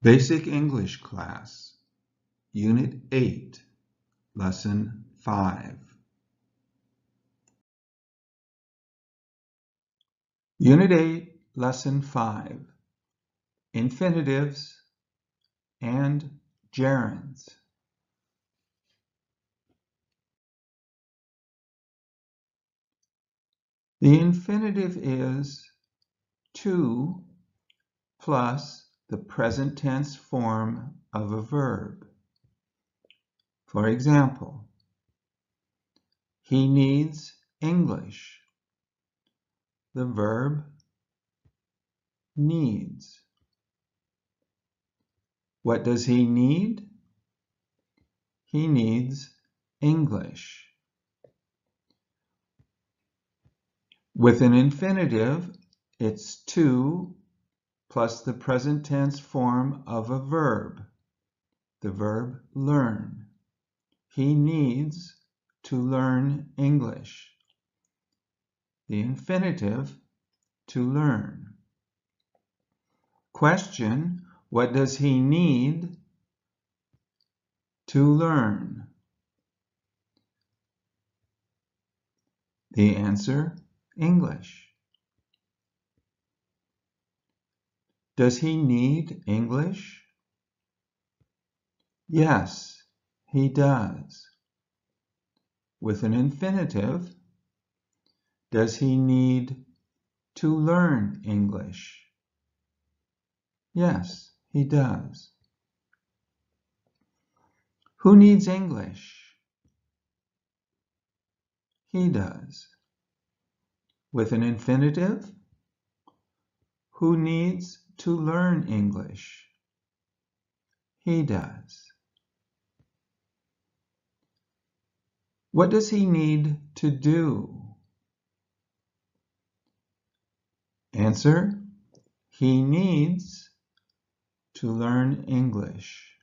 Basic English Class, Unit 8, Lesson 5. Unit 8, Lesson 5, Infinitives and Gerunds. The infinitive is to plus the present tense form of a verb. For example, he needs English. The verb needs. What does he need? He needs English. With an infinitive, it's to plus the present tense form of a verb, the verb learn. He needs to learn English. The infinitive, to learn. Question, what does he need to learn? The answer, English. Does he need English? Yes, he does. With an infinitive, does he need to learn English? Yes, he does. Who needs English? He does. With an infinitive, who needs to learn English? He does. What does he need to do? Answer, he needs to learn English.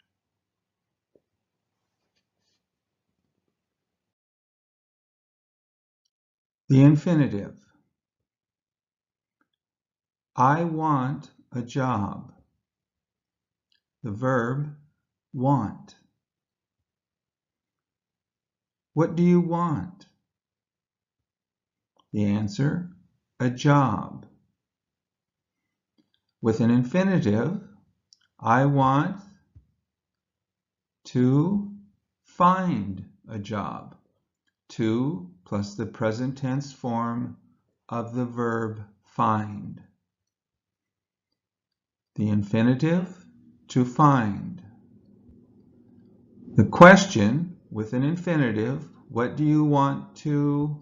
The infinitive. I want a job. The verb want. What do you want? The answer, a job. With an infinitive, I want to find a job. To plus the present tense form of the verb find. The infinitive, to find. The question, with an infinitive, what do you want to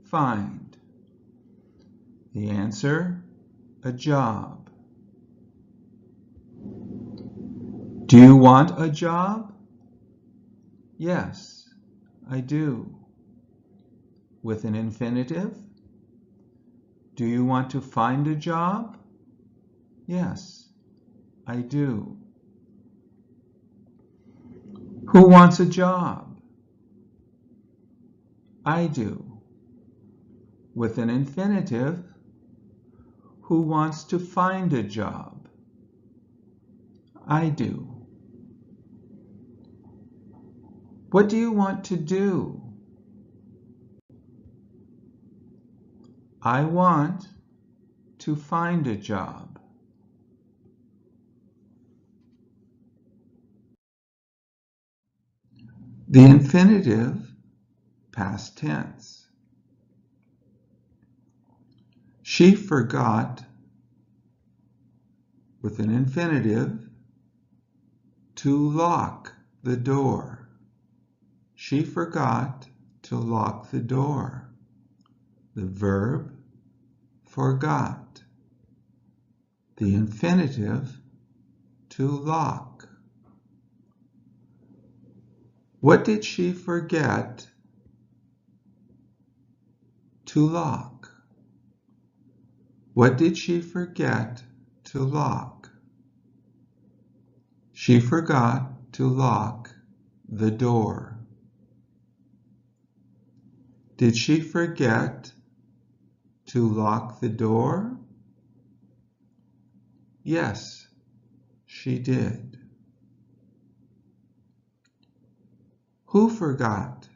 find? The answer, a job. Do you want a job? Yes, I do. With an infinitive, do you want to find a job? Yes, I do. Who wants a job? I do. With an infinitive, who wants to find a job? I do. What do you want to do? I want to find a job. The infinitive, past tense. She forgot, with an infinitive, to lock the door. She forgot to lock the door. The verb, forgot. The infinitive, to lock. What did she forget to lock? What did she forget to lock? She forgot to lock the door. Did she forget to lock the door? Yes, She did. Who forgot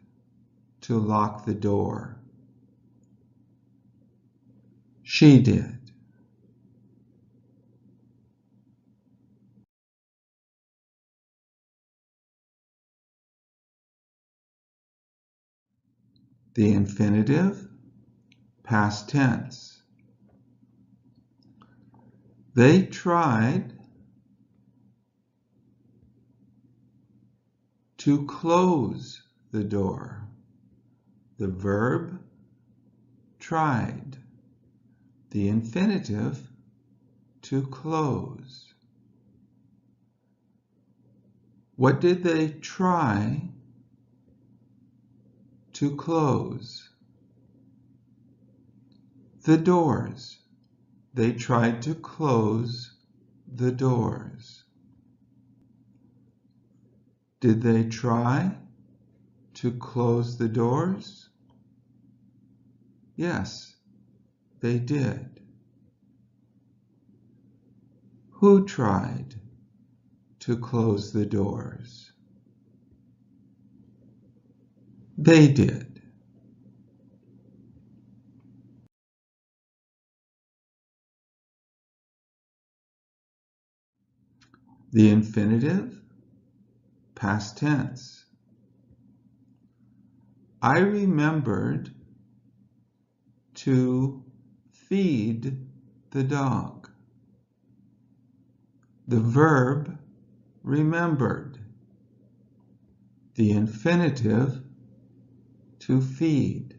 to lock the door? She did. The infinitive, past tense. They tried to close the door. The verb, tried. The infinitive, to close. What did they try to close? The doors. They tried to close the doors. Did they try to close the doors? Yes, they did. Who tried to close the doors? They did. The infinitive, past tense. I remembered to feed the dog. The verb, remembered. The infinitive, to feed.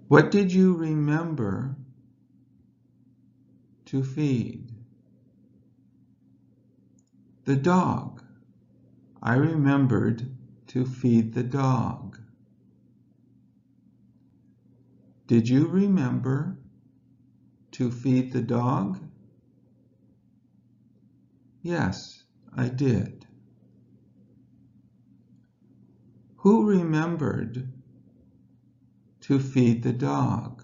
What did you remember to feed? The dog. I remembered to feed the dog. Did you remember to feed the dog? Yes, I did. Who remembered to feed the dog?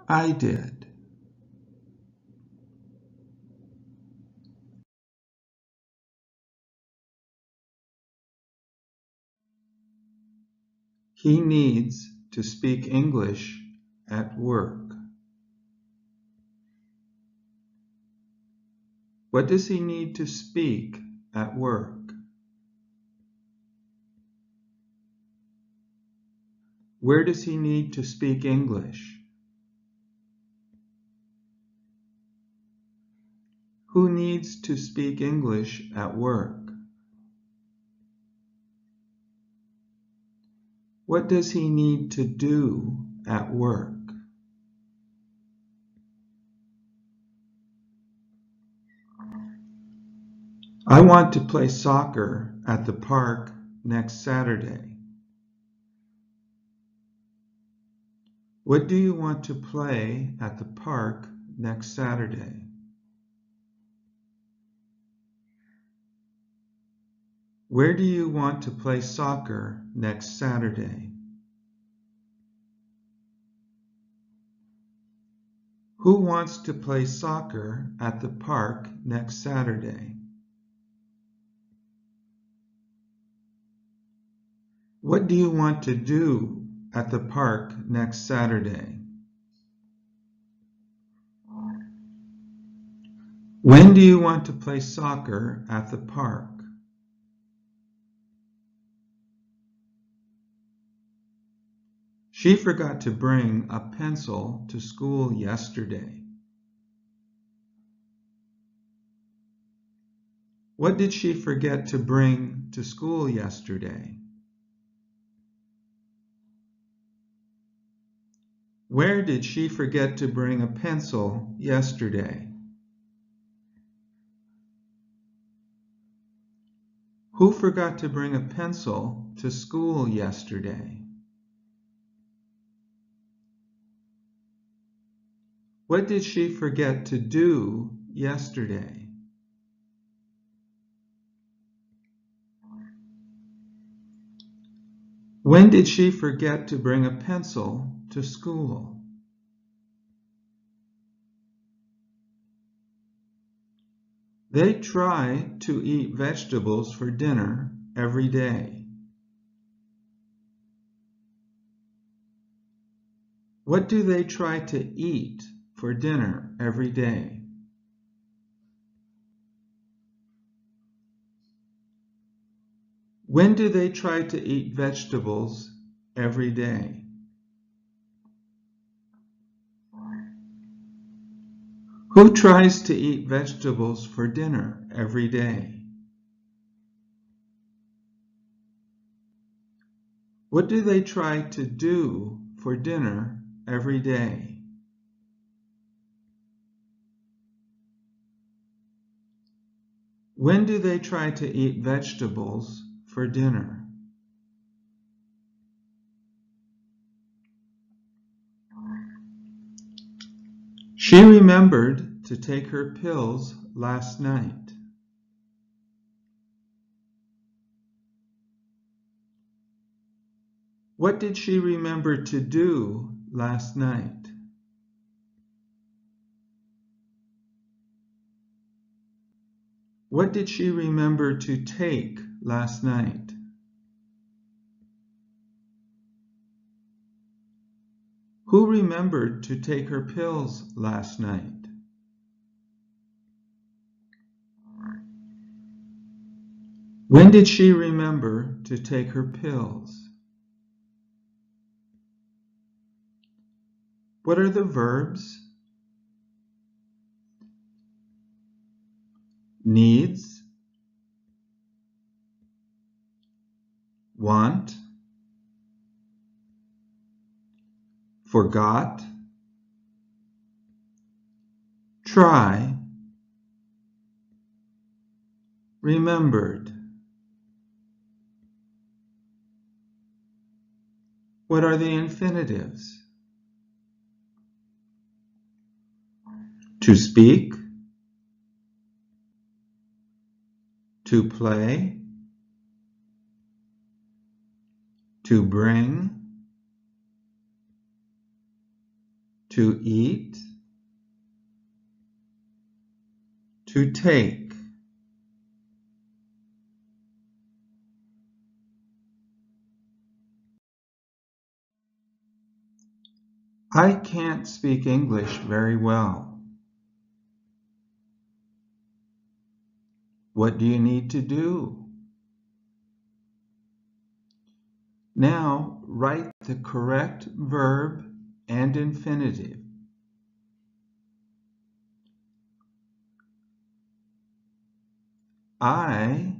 I did. He needs to speak English at work. What does he need to speak at work? Where does he need to speak English? Who needs to speak English at work? What does he need to do at work? I want to play soccer at the park next Saturday. What do you want to play at the park next Saturday? Where do you want to play soccer next Saturday? Who wants to play soccer at the park next Saturday? What do you want to do at the park next Saturday? When do you want to play soccer at the park? She forgot to bring a pencil to school yesterday. What did she forget to bring to school yesterday? Where did she forget to bring a pencil yesterday? Who forgot to bring a pencil to school yesterday? What did she forget to do yesterday? When did she forget to bring a pencil to school? They try to eat vegetables for dinner every day. What do they try to eat for dinner every day? When do they try to eat vegetables every day? Who tries to eat vegetables for dinner every day? What do they try to do for dinner every day? When do they try to eat vegetables for dinner? She remembered to take her pills last night. What did she remember to do last night? What did she remember to take last night? Who remembered to take her pills last night? When did she remember to take her pills? What are the verbs? Needs, want, forgot, try, remembered. What are the infinitives? To speak, to play, to bring, to eat, to take. I can't speak English very well. What do you need to do? Now write the correct verb and infinitive. I,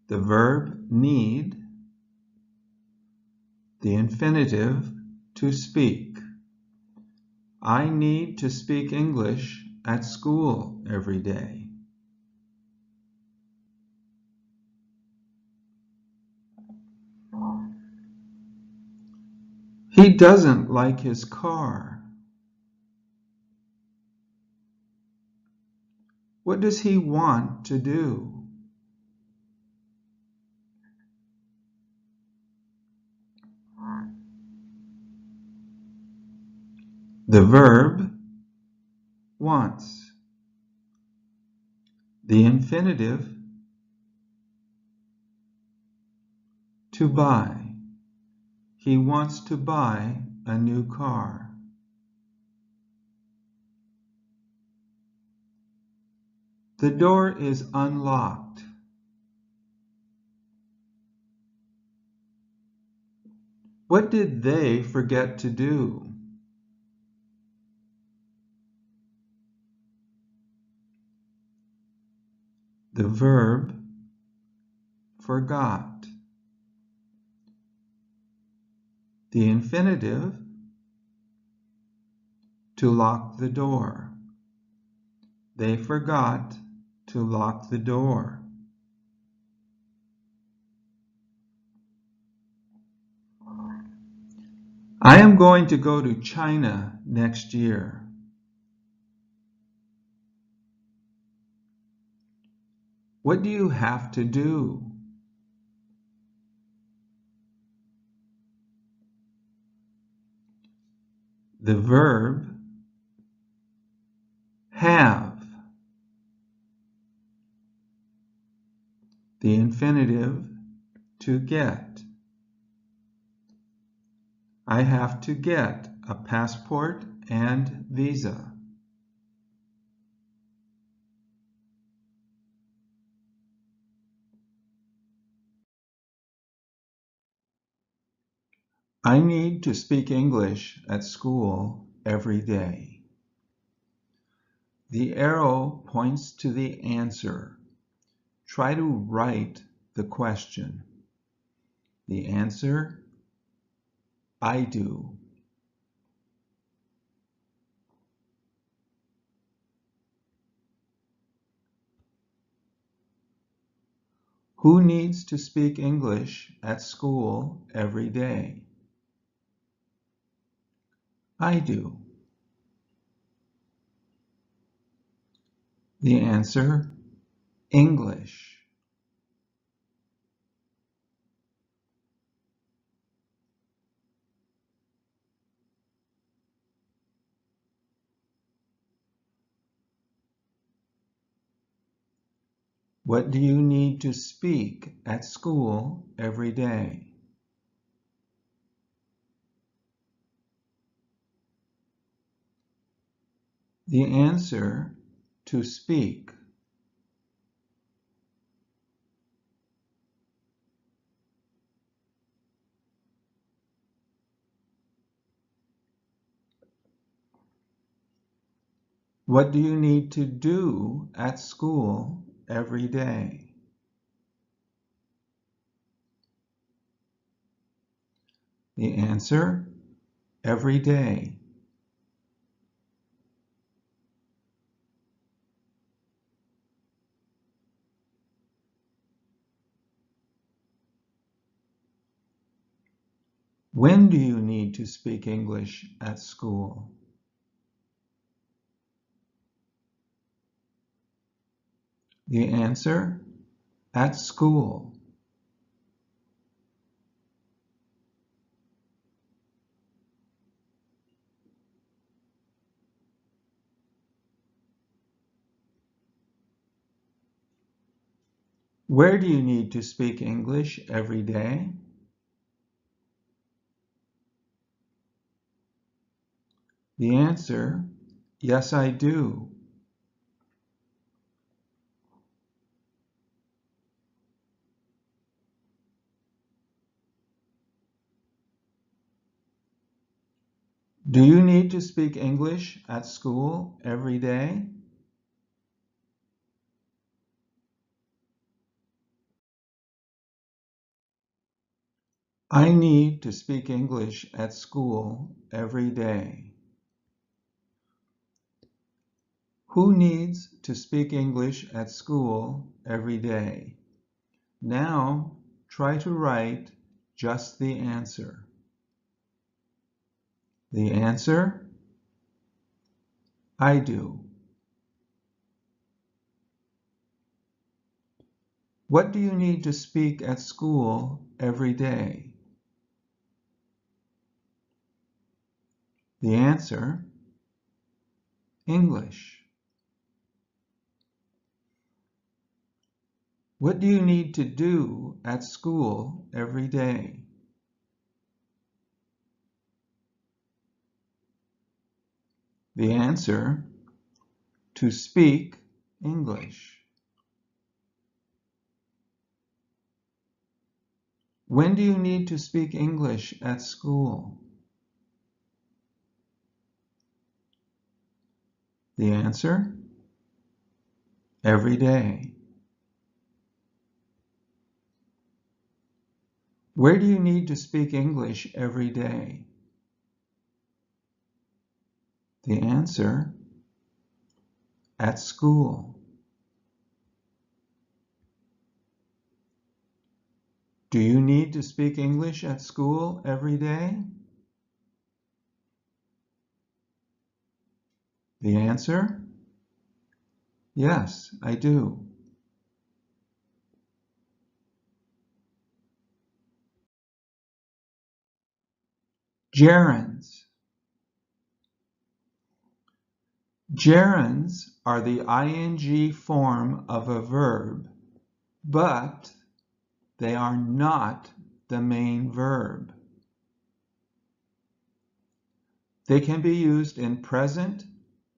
the verb need, the infinitive to speak. I need to speak English at school every day. He doesn't like his car. What does he want to do? The verb wants. The infinitive to buy. He wants to buy a new car. The door is unlocked. What did they forget to do? The verb forgot. The infinitive to lock the door. They forgot to lock the door. I am going to go to China next year. What do you have to do? The verb have. The infinitive, to get. I have to get a passport and visa. I need to speak English at school every day. The arrow points to the answer. Try to write the question. The answer, I do. Who needs to speak English at school every day? I do. The answer, English. What do you need to speak at school every day? The answer, to speak. What do you need to do at school every day? The answer, every day. When do you need to speak English at school? The answer, at school. Where do you need to speak English every day? The answer, yes, I do. Do you need to speak English at school every day? I need to speak English at school every day. Who needs to speak English at school every day? Now, try to write just the answer. The answer, I do. What do you need to speak at school every day? The answer, English. What do you need to do at school every day? The answer, to speak English. When do you need to speak English at school? The answer, every day. Where do you need to speak English every day? The answer, at school. Do you need to speak English at school every day? The answer, yes, I do. Gerunds. Gerunds are the ing form of a verb, but they are not the main verb. They can be used in present,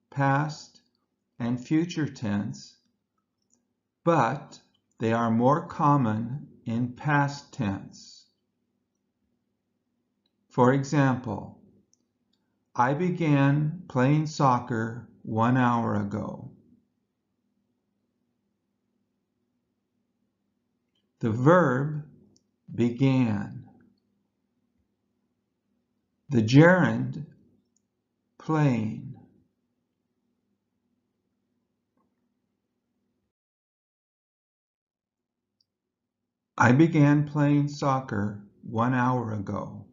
past, and future tense, but they are more common in past tense. For example, I began playing soccer 1 hour ago. The verb began. The gerund playing. I began playing soccer 1 hour ago.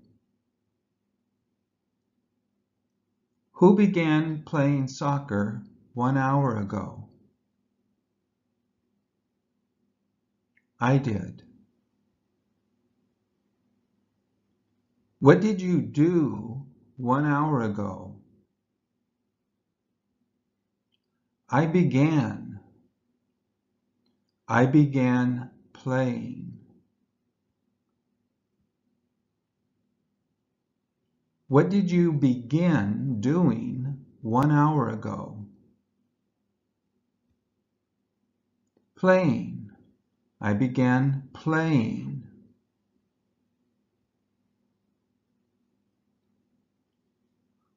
Who began playing soccer 1 hour ago? I did. What did you do 1 hour ago? I began. I began playing. What did you begin doing 1 hour ago? Playing. I began playing.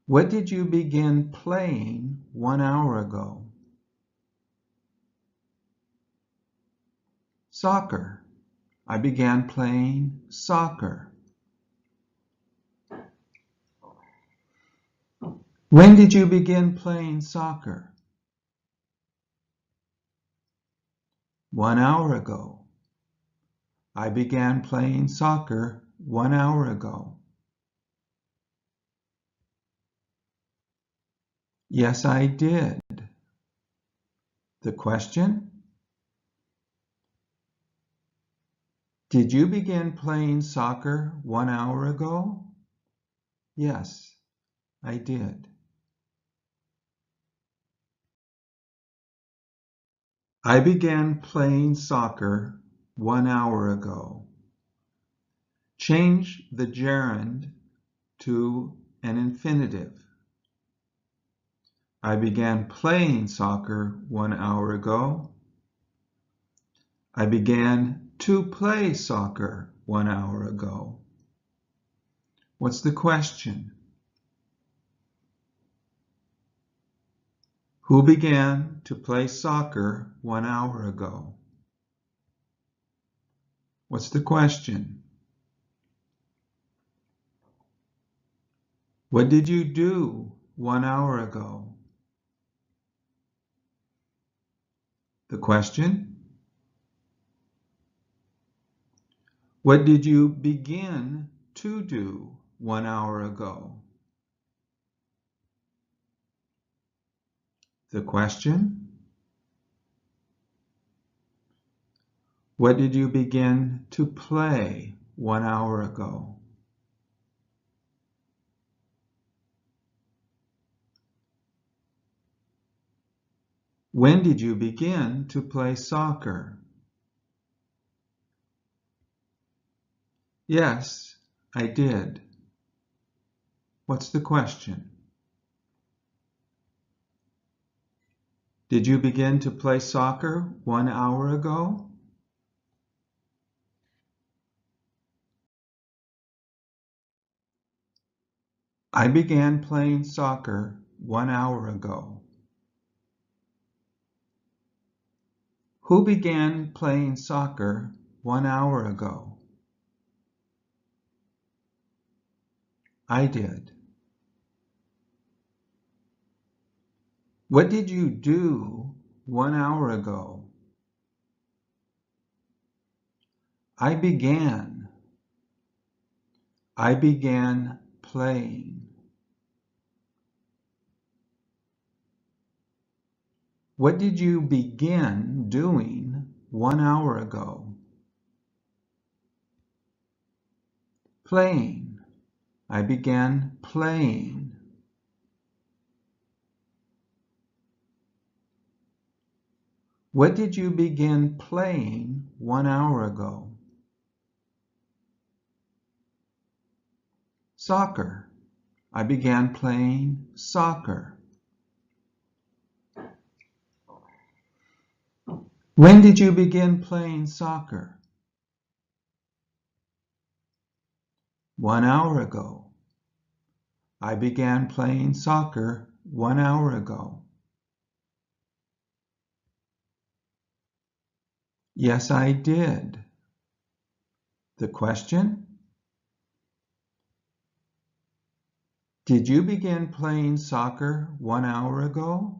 What did you begin playing 1 hour ago? Soccer. I began playing soccer. When did you begin playing soccer? 1 hour ago. I began playing soccer 1 hour ago. Yes, I did. The question? Did you begin playing soccer 1 hour ago? Yes, I did. I began playing soccer 1 hour ago. Change the gerund to an infinitive. I began playing soccer 1 hour ago. I began to play soccer 1 hour ago. What's the question? Who began to play soccer 1 hour ago? What's the question? What did you do 1 hour ago? The question? What did you begin to do 1 hour ago? The question? What did you begin to play 1 hour ago? When did you begin to play soccer? Yes, I did. What's the question? Did you begin to play soccer 1 hour ago? I began playing soccer 1 hour ago. Who began playing soccer 1 hour ago? I did. What did you do 1 hour ago? I began. I began playing. What did you begin doing 1 hour ago? Playing. I began playing. What did you begin playing 1 hour ago? Soccer. I began playing soccer. When did you begin playing soccer? 1 hour ago. I began playing soccer 1 hour ago. Yes, I did. The question? Did you begin playing soccer 1 hour ago?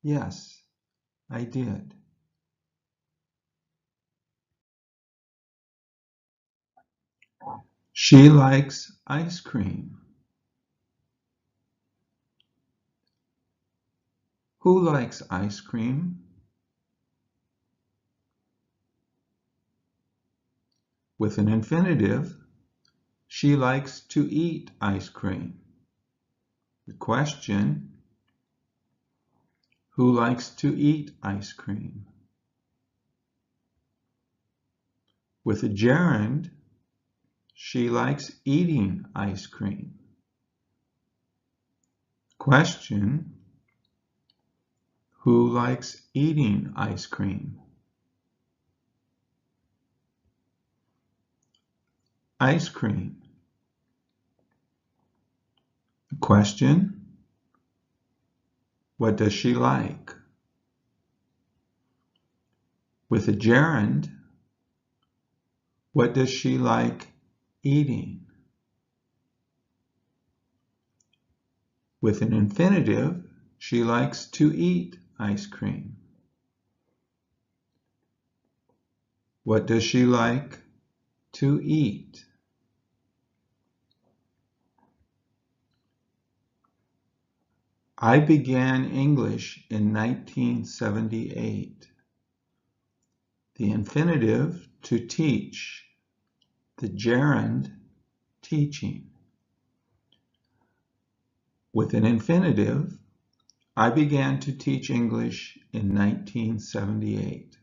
Yes, I did. She likes ice cream. Who likes ice cream? With an infinitive, she likes to eat ice cream. The question, who likes to eat ice cream? With a gerund, she likes eating ice cream. Question, who likes eating ice cream? Ice cream. Question, what does she like? With a gerund, what does she like eating? With an infinitive, she likes to eat ice cream. What does she like to eat? I began English in 1978. The infinitive, to teach. The gerund, teaching. With an infinitive, I began to teach English in 1978.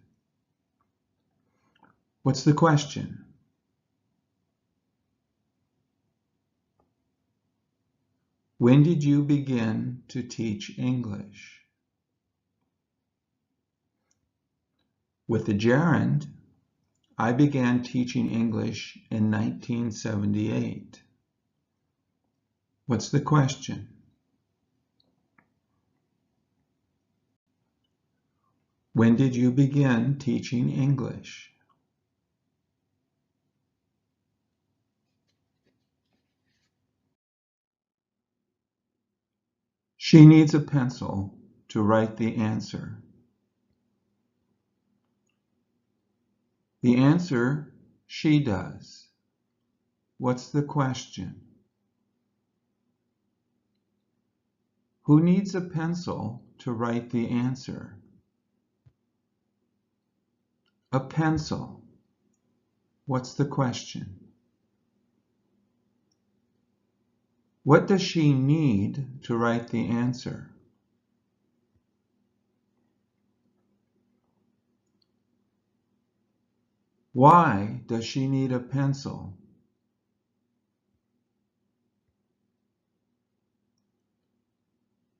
What's the question? When did you begin to teach English? With the gerund, I began teaching English in 1978. What's the question? When did you begin teaching English? She needs a pencil to write the answer. The answer, she does. What's the question? Who needs a pencil to write the answer? A pencil. What's the question? What does she need to write the answer? Why does she need a pencil?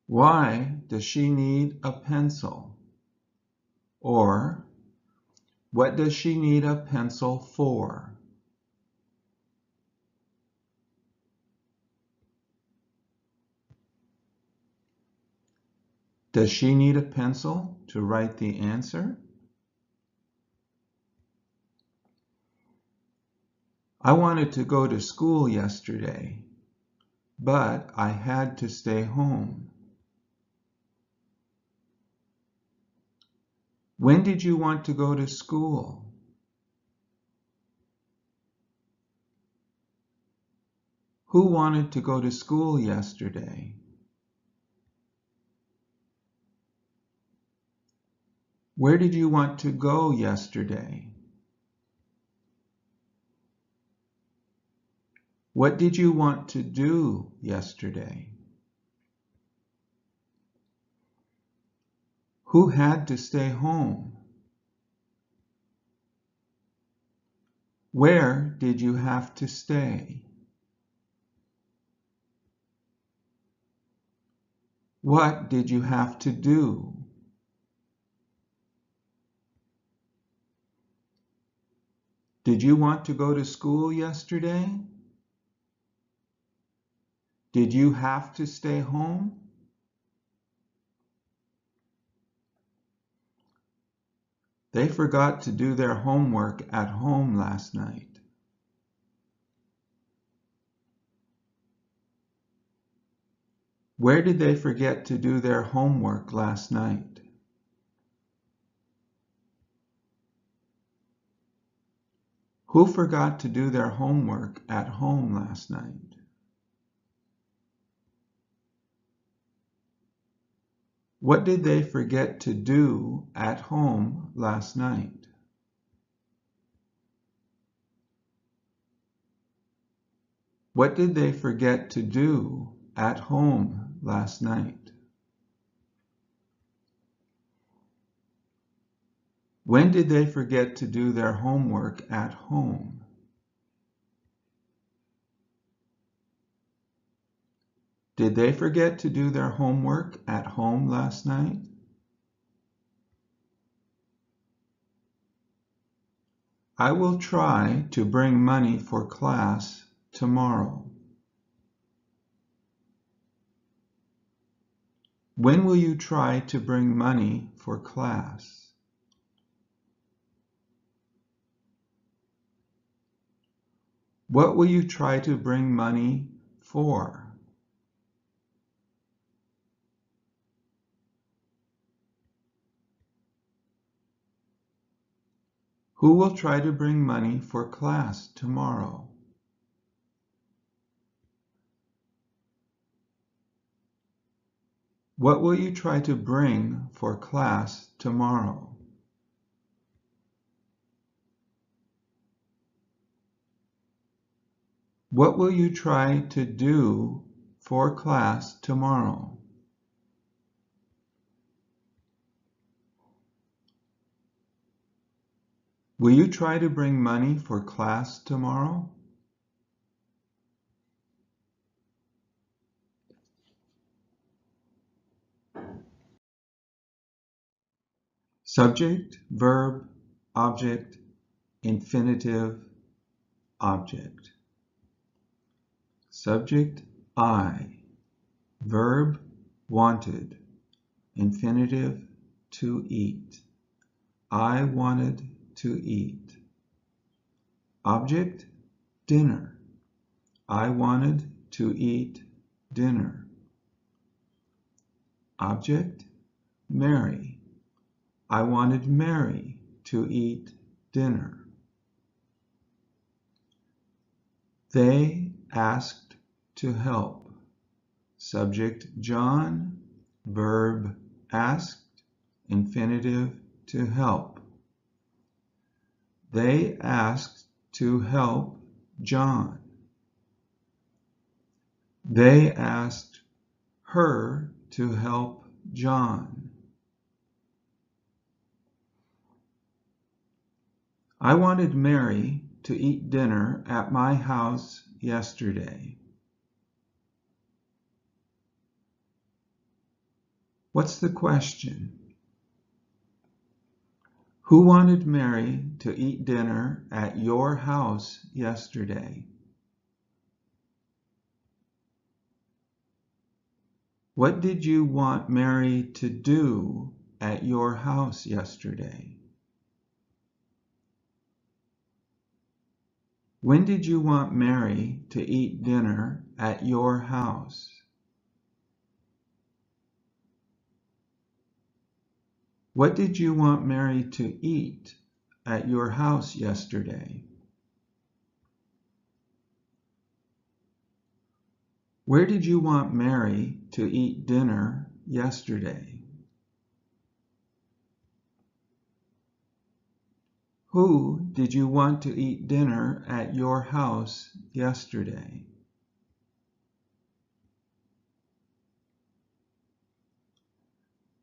Why does she need a pencil? Or, what does she need a pencil for? Does she need a pencil to write the answer? I wanted to go to school yesterday, but I had to stay home. When did you want to go to school? Who wanted to go to school yesterday? Where did you want to go yesterday? What did you want to do yesterday? Who had to stay home? Where did you have to stay? What did you have to do? Did you want to go to school yesterday? Did you have to stay home? They forgot to do their homework at home last night. Where did they forget to do their homework last night? Who forgot to do their homework at home last night? What did they forget to do at home last night? What did they forget to do at home last night? When did they forget to do their homework at home? Did they forget to do their homework at home last night? I will try to bring money for class tomorrow. When will you try to bring money for class? What will you try to bring money for? Who will try to bring money for class tomorrow? What will you try to bring for class tomorrow? What will you try to do for class tomorrow? Will you try to bring money for class tomorrow? Subject, verb, object, infinitive, object. Subject, I. Verb, wanted. Infinitive, to eat. I wanted to eat. Object, dinner. I wanted to eat dinner. Object, Mary. I wanted Mary to eat dinner. They asked to help. Subject, John. Verb, asked. Infinitive, to help. They asked to help John. They asked her to help John. I wanted Mary to eat dinner at my house yesterday. What's the question? Who wanted Mary to eat dinner at your house yesterday? What did you want Mary to do at your house yesterday? When did you want Mary to eat dinner at your house? What did you want Mary to eat at your house yesterday? Where did you want Mary to eat dinner yesterday? Who did you want to eat dinner at your house yesterday?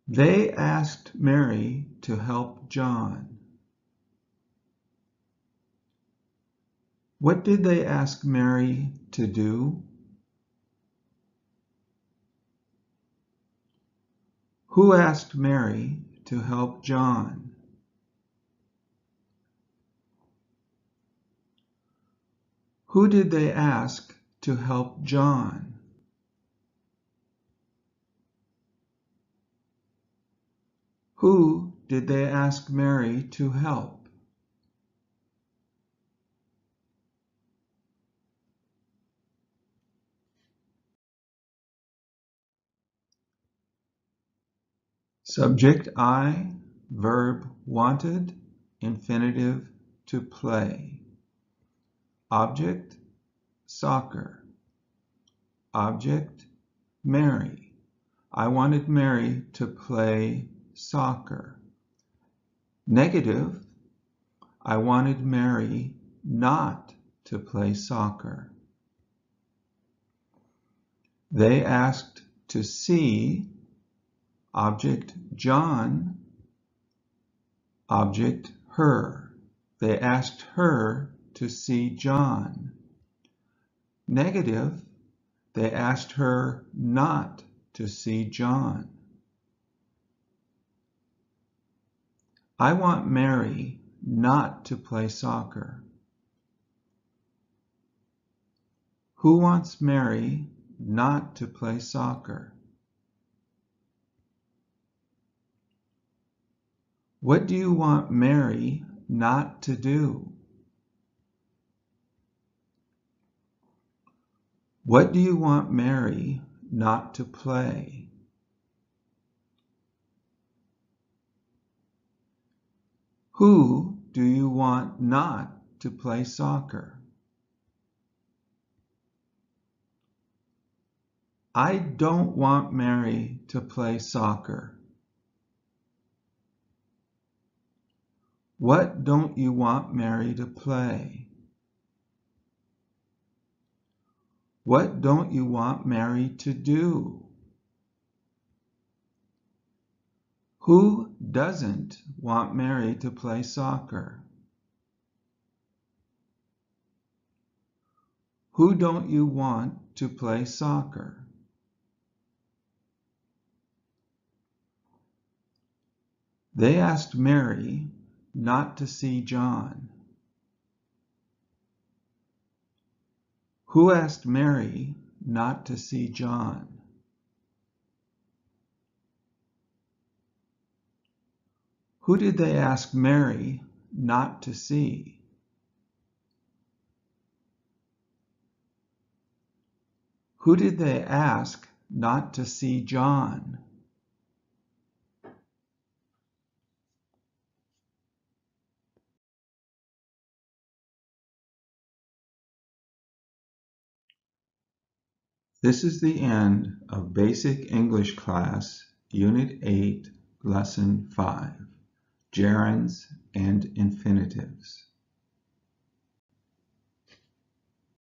They asked Mary to help John. What did they ask Mary to do? Who asked Mary to help John? Who did they ask to help John? Who did they ask Mary to help? Subject I, verb wanted, infinitive to play. Object, soccer. Object, Mary. I wanted Mary to play soccer. Negative, I wanted Mary not to play soccer. They asked to see, object John, object her. They asked her to see John. Negative, they asked her not to see John. I want Mary not to play soccer. Who wants Mary not to play soccer? What do you want Mary not to do? What do you want Mary not to play? Who do you want not to play soccer? I don't want Mary to play soccer. What don't you want Mary to play? What don't you want Mary to do? Who doesn't want Mary to play soccer? Who don't you want to play soccer? They asked Mary not to see John. Who asked Mary not to see John? Who did they ask Mary not to see? Who did they ask not to see John? This is the end of Basic English Class, Unit 8, Lesson 5, Gerunds and Infinitives.